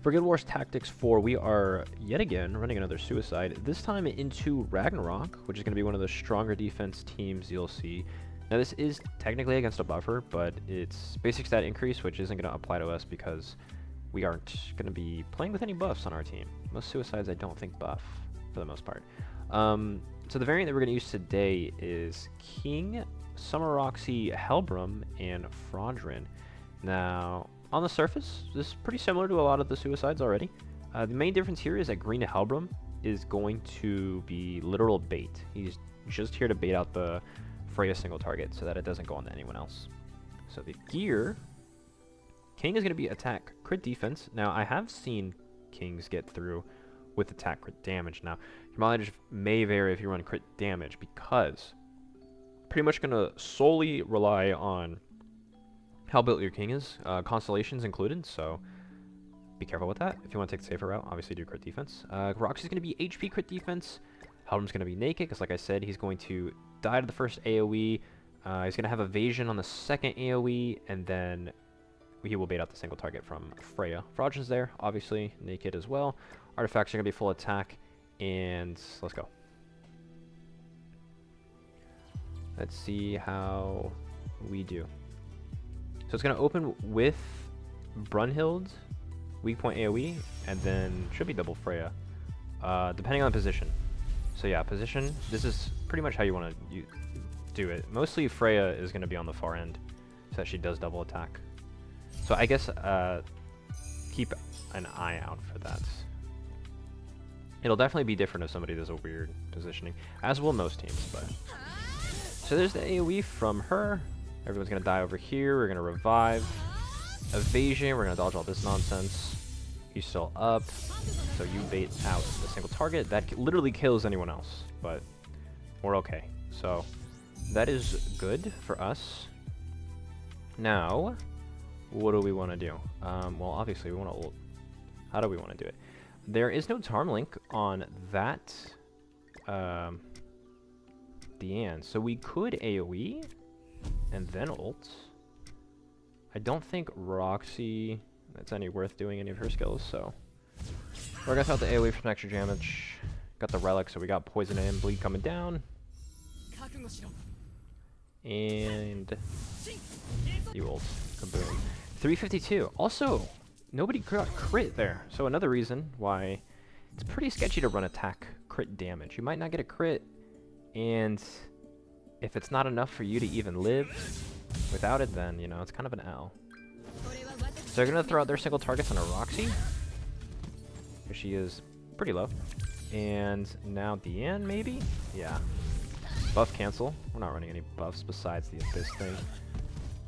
For Guild Wars Tactics 4, we are yet again running another suicide, this time into Ragnarok, which is going to be one of the stronger defense teams you'll see. Now this is technically against a buffer, but it's basic stat increase, which isn't going to apply to us because we aren't going to be playing with any buffs on our team. Most suicides I don't think buff, for the most part. So the variant that we're going to use today is King, Summeroxy, Helbram, and Fraudrin. Now, on the surface, this is pretty similar to a lot of the suicides already. The main difference here is that Green Helbram is going to be literal bait. He's just here to bait out the Freya single target so that it doesn't go on to anyone else. So the gear, King is going to be attack, crit defense. Now, I have seen Kings get through with attack crit damage. Now, your mileage may vary if you run crit damage because pretty much going to solely rely on how built your king is, constellations included, so be careful with that. If you want to take the safer route, obviously do crit defense. Roxy's going to be HP crit defense. Helbram's going to be naked, because like I said, he's going to die to the first AoE. He's going to have evasion on the second AoE, and then he will bait out the single target from Freya. Fraudrin's there, obviously, naked as well. Artifacts are going to be full attack, and let's go. Let's see how we do. So it's going to open with Brunhild, weak point AoE, and then should be double Freya, depending on position. So yeah, position, this is pretty much how you want to do it. Mostly Freya is going to be on the far end, so that she does double attack. So I guess keep an eye out for that. It'll definitely be different if somebody does a weird positioning, as will most teams. But so there's the AoE from her. Everyone's going to die over here. We're going to revive. Evasion. We're going to dodge all this nonsense. He's still up. So you bait out the single target. That literally kills anyone else. But we're okay. So that is good for us. Now, what do we want to do? Well, obviously, we want to ult. How do we want to do it? There is no Tarm link on that Deanne. So we could AoE and then ult. I don't think Roxy, that's any worth doing any of her skills, so we're gonna throw the AoE for some extra damage. Got the relic, so we got poison and bleed coming down. And you ult. Kaboom. 352. Also, nobody got crit there, so another reason why it's pretty sketchy to run attack crit damage. You might not get a crit, and if it's not enough for you to even live without it, then, you know, it's kind of an L. So they're going to throw out their single targets on a Roxy, because she is pretty low. And now Deanne, maybe? Yeah. Buff cancel. We're not running any buffs besides the Abyss thing.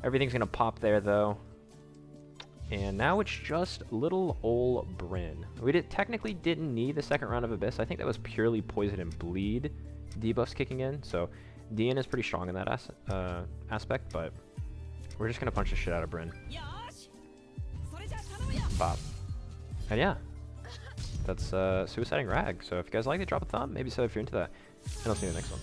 Everything's going to pop there, though. And now it's just little ol' Bryn. We technically didn't need the second round of Abyss. I think that was purely poison and bleed debuffs kicking in, so Deanne is pretty strong in that aspect, but we're just going to punch the shit out of Bryn. Bop. And yeah, that's Suiciding Rag. So if you guys like it, drop a thumb, maybe sub if you're into that, and I'll see you in the next one.